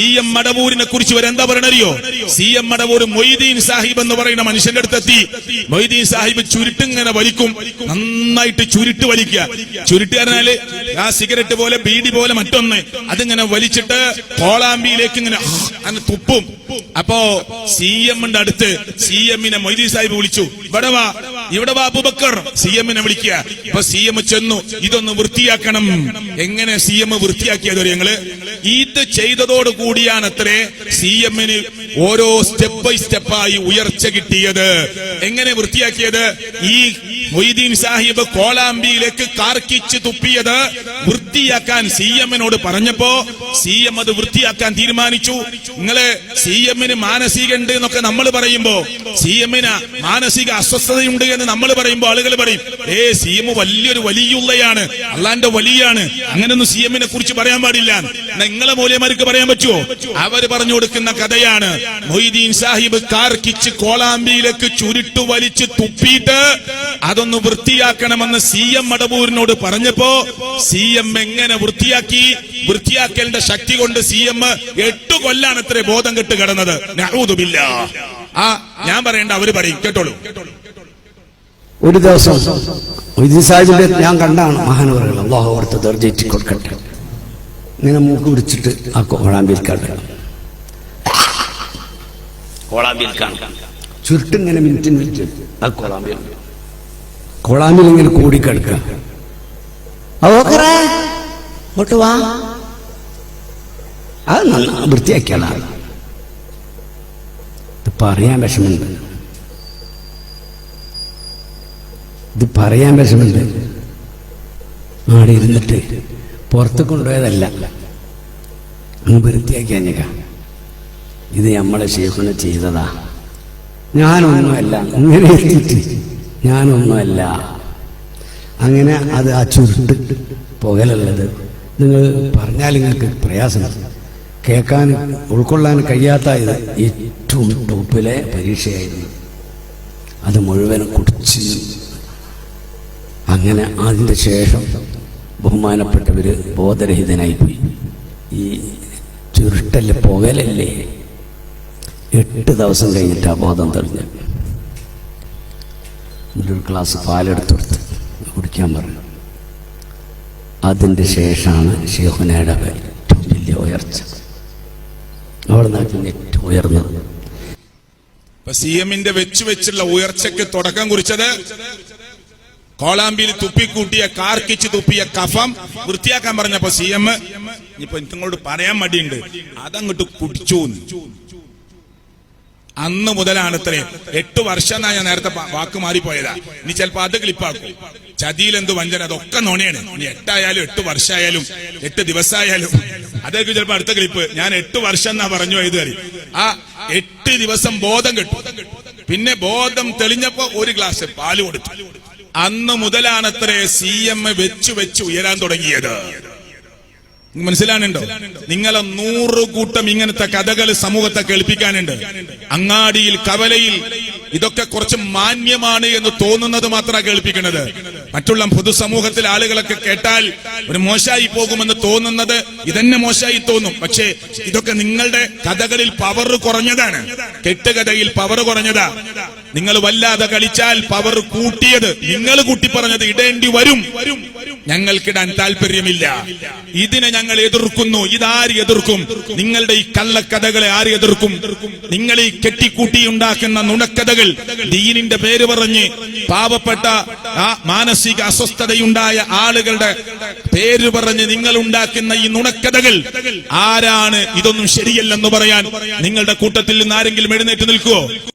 CM മടവൂരിനെ കുറിച്ച് വരെന്താ പറയണറിയോ? CM Madavoor Moideen Sahib എന്ന് പറയുന്ന മനുഷ്യന്റെ അടുത്തെത്തി. മൊയ്തീൻ സാഹിബ് ചുരുട്ടിങ്ങനെ വലിക്കും, നന്നായിട്ട് ചുരുട്ട് വലിക്കുക. ചുരുട്ട് പറഞ്ഞാല് ആ സിഗരറ്റ് പോലെ ബീഡി പോലെ മറ്റൊന്ന് അതിങ്ങനെ വലിച്ചിട്ട് കോളാമ്പിയിലേക്ക് ഇങ്ങനെ തുപ്പും. അപ്പോ CM-ന്റെ അടുത്ത് CM-നെ മൊയ്തീൻ സാഹിബ് വിളിച്ചു, ഇവിടെ വാ അബൂബക്കർ. CM-നെ വിളിക്കുക. അപ്പൊ CM ചെന്നു, ഇതൊന്ന് വൃത്തിയാക്കണം. എങ്ങനെ CM വൃത്തിയാക്കിയത് ഞങ്ങള് ഇത് ചെയ്തതോട് കൂടിയാണ് അത്രേ CM-ന് ഓരോ സ്റ്റെപ്പ് ബൈ സ്റ്റെപ്പായി ഉയർച്ച കിട്ടിയത്. എങ്ങനെ വൃത്തിയാക്കിയത്? ഈ മൊയ്തീൻ സാഹിബ് കോളാമ്പിയിലേക്ക് കാർക്കിച്ച് തുപ്പിയത് വൃത്തിയാക്കാൻ CM-നോട് പറഞ്ഞപ്പോ CM അത് വൃത്തിയാക്കാൻ തീരുമാനിച്ചു. നിങ്ങള് CM-ന് മാനസിക ഉണ്ട് എന്നൊക്കെ നമ്മൾ പറയുമ്പോ, CM-ന് മാനസിക അസ്വസ്ഥതയുണ്ട് എന്ന് നമ്മൾ പറയുമ്പോ ആളുകൾ പറയും, CM വലിയൊരു വലിയുള്ളയാണ്, അള്ളാന്റെ വലിയാണ്, അങ്ങനൊന്നും CM-നെ കുറിച്ച് പറയാൻ പാടില്ല. നിങ്ങളെ മൂല്യമാർക്ക് പറയാൻ പറ്റുമോ? അവര് പറഞ്ഞു കൊടുക്കുന്ന കഥയാണ്. മൊയ്തീൻ സാഹിബ് കാർക്കിച്ച് കോളാമ്പിയിലേക്ക് ചുരുട്ടു വലിച്ച് തുപ്പിയിട്ട് അതൊന്ന് വൃത്തിയാക്കണമെന്ന് CM മടവൂരിനോട് പറഞ്ഞപ്പോ CM എങ്ങനെ വൃത്തിയാക്കലിന്റെ ശക്തി കൊണ്ട് CM 8 കൊല്ലാണ് അത്ര ബോധം കെട്ട് കിടന്നത്. നഊദു ബില്ലാഹ്. ഞാൻ പറയണ്ട, അവര് പറയും, കേട്ടോളൂ. ഒരു ദിവസം മൊയ്തീൻ സാഹിബിന്റെ ഞാൻ കണ്ടാണ് മഹാനവറുകൾ, അല്ലാഹു അവിടുത്തെ ദർജ കൊടുക്കട്ടെ, ഇങ്ങനെ മൂക്ക് പിടിച്ചിട്ട് ആ കോളാമ്പിയിൽ ചുരുട്ടിങ്ങനെ മിനിറ്റ് ആ കോളാമ്പിൽ ഇങ്ങനെ കൂടിക്കെടുക്കുക. അങ്ങോട്ട് വാ, അത് വൃത്തിയാക്കിയാണ്. ഇത് പറയാൻ വിഷമുണ്ട്, ആടെ ഇരുന്നിട്ട് പുറത്ത് കൊണ്ടുപോയതല്ല, അങ്ങ് വൃത്തിയാക്കിയാഞ്ഞ. ഇത് നമ്മളെ ശേഖുനെ ചെയ്തതാ, ഞാനൊന്നുമല്ല, ഇങ്ങനെ എത്തിയിട്ട് ഞാനൊന്നുമല്ല. അങ്ങനെ അത് ആ ചുരുട്ട് പുകലുള്ളത് നിങ്ങൾ പറഞ്ഞാൽ നിങ്ങൾക്ക് പ്രയാസം, കേൾക്കാൻ ഉൾക്കൊള്ളാൻ കഴിയാത്ത ഇത് ഏറ്റവും ടോപ്പിലെ പരീക്ഷയായിരുന്നു. അത് മുഴുവനും കുടിച്ച് അങ്ങനെ അതിൻ്റെ ശേഷം ബഹുമാനപ്പെട്ടവര് ബോധരഹിതനായിപ്പോയി. ഈ ചുരുട്ടല്ലേ പുകലല്ലേ, 8 ദിവസം കഴിഞ്ഞിട്ട് ആ ബോധം തെളിഞ്ഞു. ഒരു ഗ്ലാസ് പാലെടുത്തെടുത്ത് കുടിക്കാൻ പറഞ്ഞു. അതിൻ്റെ ശേഷമാണ് ശേഖുനയുടെ ഏറ്റവും വലിയ ഉയർച്ച, അവിടെ നാട്ടിൽ ഏറ്റവും ഉയർന്നത്. CM-ന്റെ വെച്ചുള്ള ഉയർച്ചയ്ക്ക് തുടക്കം കുറിച്ചത് കോളാമ്പിയിൽ തുപ്പിക്കൂട്ടിയ കാർക്കിച്ച് തുപ്പിയ കഫം വൃത്തിയാക്കാൻ പറഞ്ഞപ്പോ CM, ഇപ്പൊ എനിക്കങ്ങോട്ട് പറയാൻ മടിയുണ്ട്, അതങ്ങോട്ട് കുടിച്ചു. അന്ന് മുതലാണ് ഇത്രേ 8 വർഷം എന്നാ ഞാൻ നേരത്തെ വാക്ക് മാറിപ്പോയതാ. ഇനി ചിലപ്പോ അത് ക്ലിപ്പാക്കും. ചതിയിലെന്ത് വഞ്ചന, അതൊക്കെ നോണയാണ്. ഇനി 8 ആയാലും 8 വർഷമായാലും 8 ദിവസമായാലും അതൊക്കെ ചിലപ്പോ അടുത്ത ക്ലിപ്പ്. ഞാൻ 8 വർഷം എന്നാ പറഞ്ഞു ഇത് കറി. ആ 8 ദിവസം ബോധം കിട്ടും. പിന്നെ ബോധം തെളിഞ്ഞപ്പോ ഒരു ഗ്ലാസ് പാല് കൊടുത്തു. അന്ന് മുതലാണത്രേ CM വെച്ച് ഉയരാൻ തുടങ്ങിയത്. മനസ്സിലാണുണ്ടോ? നിങ്ങളെ 100 കൂട്ടം ഇങ്ങനത്തെ കഥകൾ സമൂഹത്തെ കേൾപ്പിക്കാനുണ്ട്. അങ്ങാടിയിൽ, കവലയിൽ ഇതൊക്കെ കുറച്ച് മാന്യമാണ് എന്ന് തോന്നുന്നത് മാത്രമാണ് കേൾപ്പിക്കുന്നത്. മറ്റുള്ള പൊതുസമൂഹത്തിൽ ആളുകളൊക്കെ കേട്ടാൽ ഒരു മോശമായി പോകുമെന്ന് തോന്നുന്നത് ഇതന്നെ മോശമായി തോന്നും. പക്ഷേ ഇതൊക്കെ നിങ്ങളുടെ കഥകളിൽ പവർ കുറഞ്ഞതാണ്, കെട്ടുകഥയിൽ പവർ കുറഞ്ഞതാ. നിങ്ങൾ വല്ലാതെ കളിച്ചാൽ പവർ കൂട്ടിയത് നിങ്ങൾ കൂട്ടി പറഞ്ഞത് ഇടേണ്ടി വരും. ഞങ്ങൾക്കിടാൻ താല്പര്യമില്ല. ഇതിനെ ഞങ്ങൾ എതിർക്കുന്നു. ഇതാര് എതിർക്കും? നിങ്ങളുടെ ഈ കള്ളക്കഥകളെ ആര് എതിർക്കും? നിങ്ങൾ ഈ കെട്ടിക്കൂട്ടിയുണ്ടാക്കുന്ന നുണക്കഥകൾ, ദീനിന്റെ പേര് പറഞ്ഞ് പാവപ്പെട്ട മാനസിക അസ്വസ്ഥതയുണ്ടായ ആളുകളുടെ പേര് പറഞ്ഞ് നിങ്ങൾ ഉണ്ടാക്കുന്ന ഈ നുണക്കഥകൾ ആരാണ് ഇതൊന്നും ശരിയല്ലെന്ന് പറയാൻ? നിങ്ങളുടെ കൂട്ടത്തിൽ നിന്ന് ആരെങ്കിലും എഴുന്നേറ്റ് നിൽക്കുവോ?